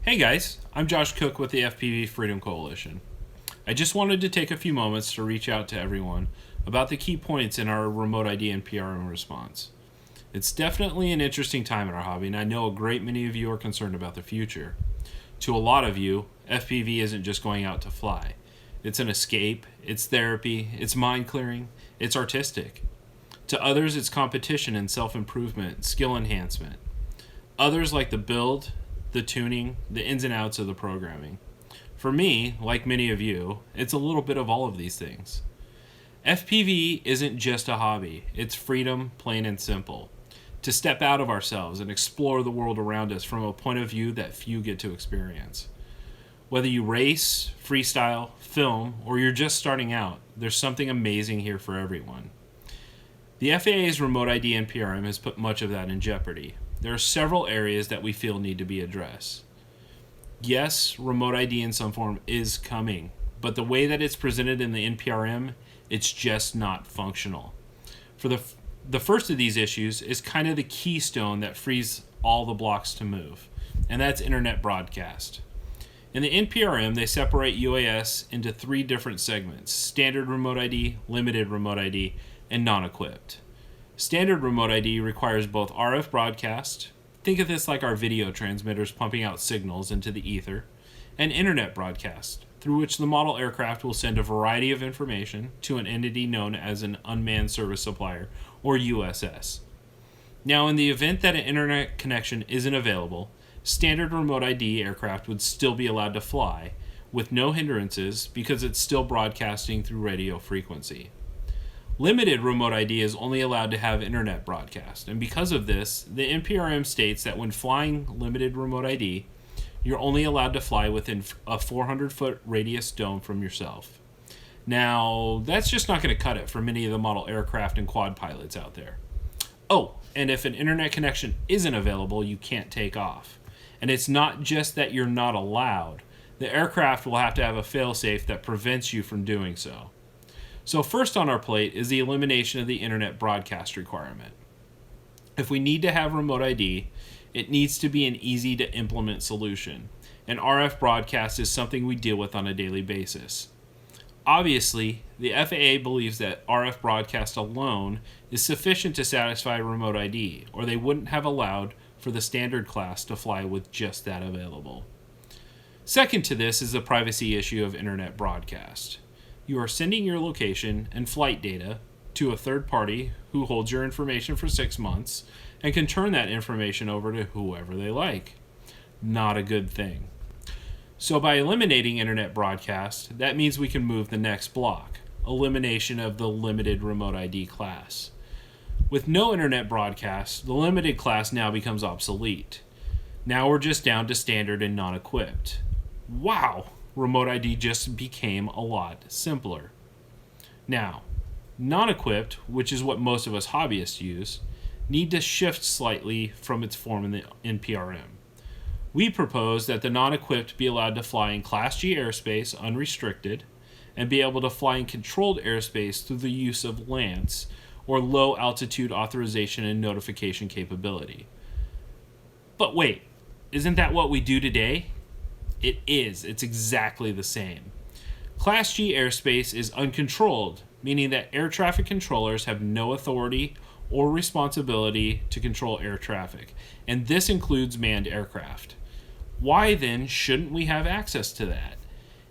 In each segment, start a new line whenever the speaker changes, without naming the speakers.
Hey guys, I'm Josh Cook with the FPV Freedom Coalition. I just wanted to take a few moments to reach out to everyone about the key points in our remote ID and PRM response. It's definitely an interesting time in our hobby, and I know a great many of you are concerned about the future. To a lot of you, FPV isn't just going out to fly. It's an escape, it's therapy, it's mind clearing, it's artistic. To others, it's competition and self-improvement, skill enhancement. Others like the build, the tuning, the ins and outs of the programming. For me, like many of you, it's a little bit of all of these things. FPV isn't just a hobby, it's freedom, plain and simple. To step out of ourselves and explore the world around us from a point of view that few get to experience. Whether you race, freestyle, film, or you're just starting out, there's something amazing here for everyone. The FAA's remote ID and PRM has put much of that in jeopardy. There are several areas that we feel need to be addressed. Yes, remote ID in some form is coming, but the way that it's presented in the NPRM, it's just not functional. For the first of these issues is kind of the keystone that frees all the blocks to move, and that's internet broadcast. In the NPRM, they separate UAS into three different segments: standard remote ID, limited remote ID, and non-equipped. Standard remote ID requires both RF broadcast, think of this like our video transmitters pumping out signals into the ether, and internet broadcast, through which the model aircraft will send a variety of information to an entity known as an unmanned service supplier, or USS. Now, in the event that an internet connection isn't available, standard remote ID aircraft would still be allowed to fly with no hindrances because it's still broadcasting through radio frequency. Limited remote ID is only allowed to have internet broadcast, and because of this, the NPRM states that when flying limited remote ID, you're only allowed to fly within a 400-foot radius dome from yourself. Now, that's just not going to cut it for many of the model aircraft and quad pilots out there. Oh, and if an internet connection isn't available, you can't take off. And it's not just that you're not allowed. The aircraft will have to have a failsafe that prevents you from doing so. So first on our plate is the elimination of the internet broadcast requirement. If we need to have remote ID, it needs to be an easy to implement solution, and RF broadcast is something we deal with on a daily basis. Obviously, the FAA believes that RF broadcast alone is sufficient to satisfy remote ID, or they wouldn't have allowed for the standard class to fly with just that available. Second to this is the privacy issue of internet broadcast. You are sending your location and flight data to a third party who holds your information for 6 months and can turn that information over to whoever they like. Not a good thing. So by eliminating internet broadcast, that means we can move the next block: elimination of the limited remote ID class. With no internet broadcast, the limited class now becomes obsolete. Now we're just down to standard and non-equipped. Wow! Remote ID just became a lot simpler. Now, non-equipped, which is what most of us hobbyists use, need to shift slightly from its form in the NPRM. We propose that the non-equipped be allowed to fly in Class G airspace unrestricted and be able to fly in controlled airspace through the use of LANC, or low altitude authorization and notification capability. But wait, isn't that what we do today? It is. It's exactly the same. Class G airspace is uncontrolled, meaning that air traffic controllers have no authority or responsibility to control air traffic, and this includes manned aircraft. Why then shouldn't we have access to that?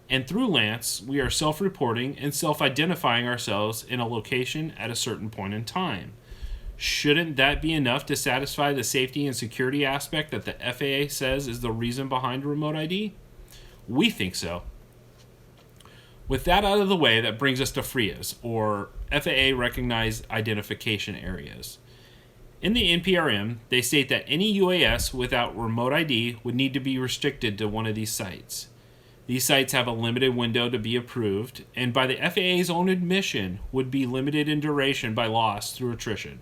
And through LANC, we are self-reporting and self-identifying ourselves in a location at a certain point in time. Shouldn't that be enough to satisfy the safety and security aspect that the FAA says is the reason behind remote ID? We think so. With that out of the way, that brings us to FRIAs, or FAA-recognized identification areas. In the NPRM, they state that any UAS without remote ID would need to be restricted to one of these sites. These sites have a limited window to be approved, and by the FAA's own admission, would be limited in duration by loss through attrition.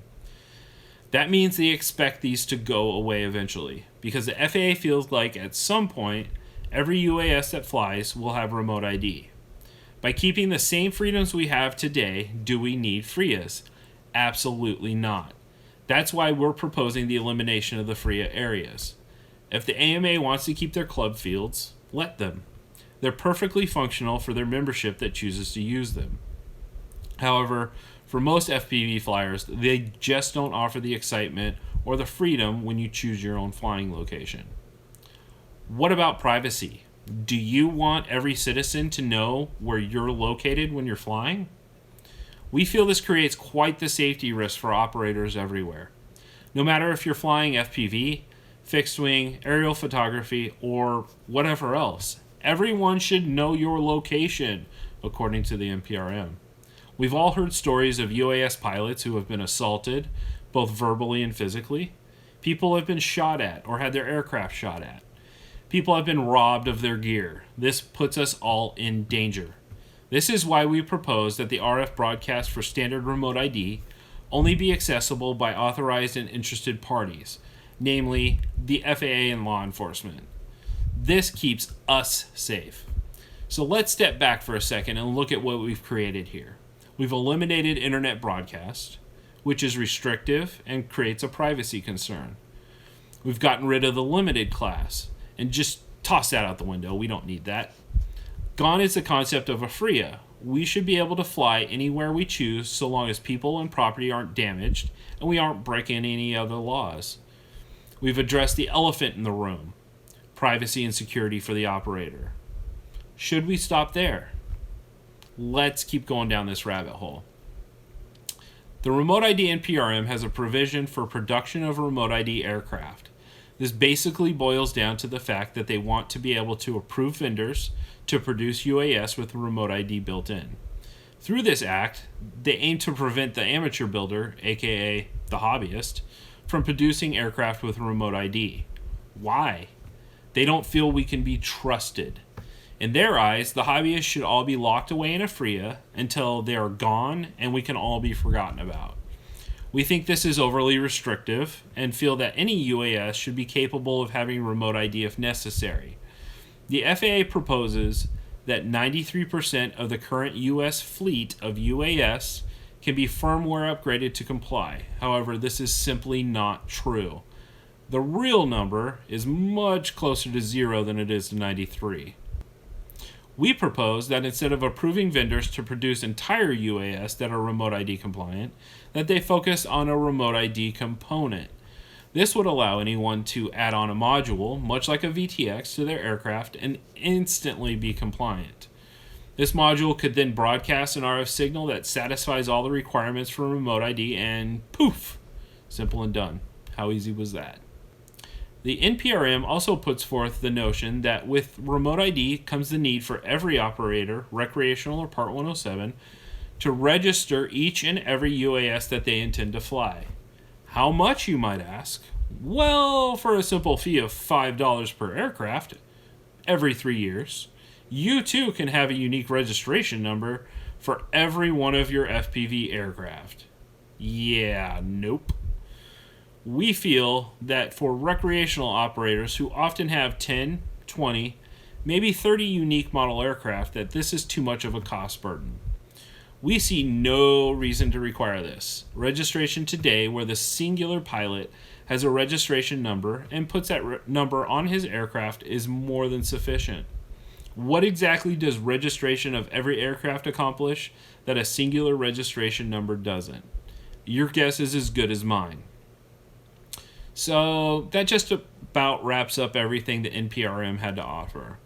That means they expect these to go away eventually, because the FAA feels like at some point, every UAS that flies will have remote ID. By keeping the same freedoms we have today, do we need FRIAs? Absolutely not. That's why we're proposing the elimination of the FRIA areas. If the AMA wants to keep their club fields, let them. They're perfectly functional for their membership that chooses to use them. However, for most FPV flyers, they just don't offer the excitement or the freedom when you choose your own flying location. What about privacy? Do you want every citizen to know where you're located when you're flying? We feel this creates quite the safety risk for operators everywhere. No matter if you're flying FPV, fixed wing, aerial photography, or whatever else, everyone should know your location, according to the NPRM. We've all heard stories of UAS pilots who have been assaulted, both verbally and physically. People have been shot at or had their aircraft shot at. People have been robbed of their gear. This puts us all in danger. This is why we propose that the RF broadcast for standard remote ID only be accessible by authorized and interested parties, namely the FAA and law enforcement. This keeps us safe. So let's step back for a second and look at what we've created here. We've eliminated internet broadcast, which is restrictive and creates a privacy concern. We've gotten rid of the limited class and just toss that out the window. We don't need that. Gone is the concept of a FRIA. We should be able to fly anywhere we choose so long as people and property aren't damaged and we aren't breaking any other laws. We've addressed the elephant in the room, privacy and security for the operator. Should we stop there? Let's keep going down this rabbit hole. The Remote ID NPRM has a provision for production of remote ID aircraft. This basically boils down to the fact that they want to be able to approve vendors to produce UAS with remote ID built in. Through this act, they aim to prevent the amateur builder, aka the hobbyist, from producing aircraft with remote ID. Why? They don't feel we can be trusted. In their eyes, the hobbyists should all be locked away in a FRIA until they are gone and we can all be forgotten about. We think this is overly restrictive and feel that any UAS should be capable of having remote ID if necessary. The FAA proposes that 93% of the current U.S. fleet of UAS can be firmware upgraded to comply. However, this is simply not true. The real number is much closer to 0 than it is to 93. We propose that instead of approving vendors to produce entire UAS that are remote ID compliant, that they focus on a remote ID component. This would allow anyone to add on a module, much like a VTX, to their aircraft and instantly be compliant. This module could then broadcast an RF signal that satisfies all the requirements for remote ID and poof! Simple and done. How easy was that? The NPRM also puts forth the notion that with remote ID comes the need for every operator, recreational or Part 107, to register each and every UAS that they intend to fly. How much, you might ask? Well, for a simple fee of $5 per aircraft every 3 years, you too can have a unique registration number for every one of your FPV aircraft. Yeah, nope. We feel that for recreational operators who often have 10, 20, maybe 30 unique model aircraft, that this is too much of a cost burden. We see no reason to require this. Registration today, where the singular pilot has a registration number and puts that number on his aircraft, is more than sufficient. What exactly does registration of every aircraft accomplish that a singular registration number doesn't? Your guess is as good as mine. So that just about wraps up everything the NPRM had to offer.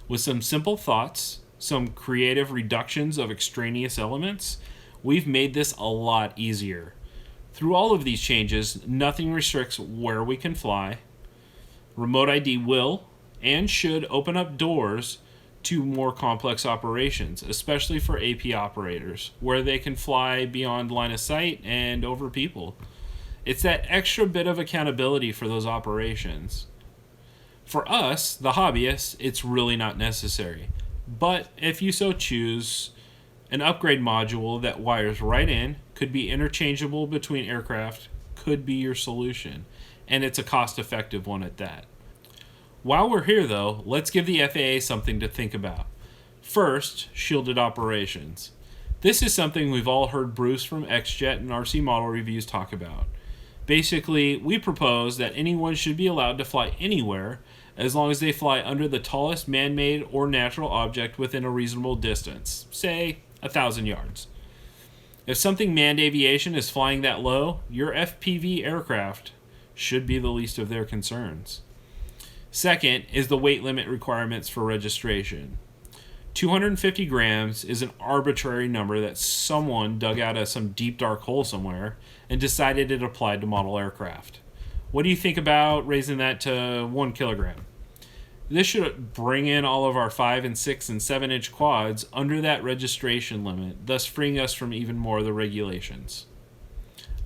With some simple thoughts, some creative reductions of extraneous elements, we've made this a lot easier. Through all of these changes, nothing restricts where we can fly. Remote ID will and should open up doors to more complex operations, especially for AP operators, where they can fly beyond line of sight and over people. It's that extra bit of accountability for those operations. For us, the hobbyists, it's really not necessary. But if you so choose, an upgrade module that wires right in, could be interchangeable between aircraft, could be your solution. And it's a cost-effective one at that. While we're here though, let's give the FAA something to think about. First, shielded operations. This is something we've all heard Bruce from XJet and RC Model Reviews talk about. Basically, we propose that anyone should be allowed to fly anywhere as long as they fly under the tallest man-made or natural object within a reasonable distance, say 1,000 yards. If something manned aviation is flying that low, your FPV aircraft should be the least of their concerns. Second is the weight limit requirements for registration. 250 grams is an arbitrary number that someone dug out of some deep dark hole somewhere and decided it applied to model aircraft. What do you think about raising that to 1 kilogram? This should bring in all of our 5 and 6 and 7 inch quads under that registration limit, thus freeing us from even more of the regulations.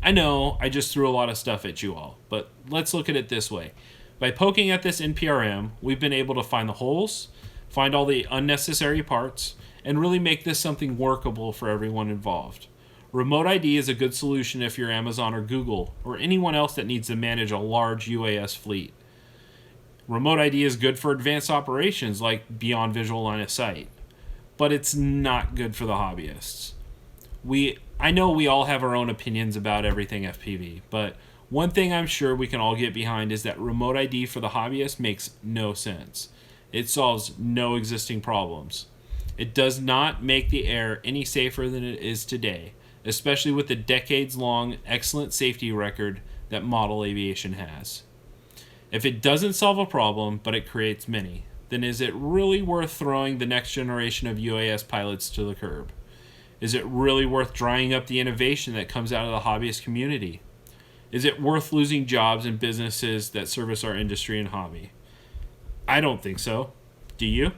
I know I just threw a lot of stuff at you all, but let's look at it this way. By poking at this NPRM, we've been able to find the holes, find all the unnecessary parts, and really make this something workable for everyone involved. Remote ID is a good solution if you're Amazon or Google, or anyone else that needs to manage a large UAS fleet. Remote ID is good for advanced operations like beyond visual line of sight, but it's not good for the hobbyists. I know we all have our own opinions about everything FPV, but one thing I'm sure we can all get behind is that remote ID for the hobbyist makes no sense. It solves no existing problems. It does not make the air any safer than it is today, especially with the decades-long excellent safety record that model aviation has. If it doesn't solve a problem, but it creates many, then is it really worth throwing the next generation of UAS pilots to the curb? Is it really worth drying up the innovation that comes out of the hobbyist community? Is it worth losing jobs and businesses that service our industry and hobby? I don't think so. Do you?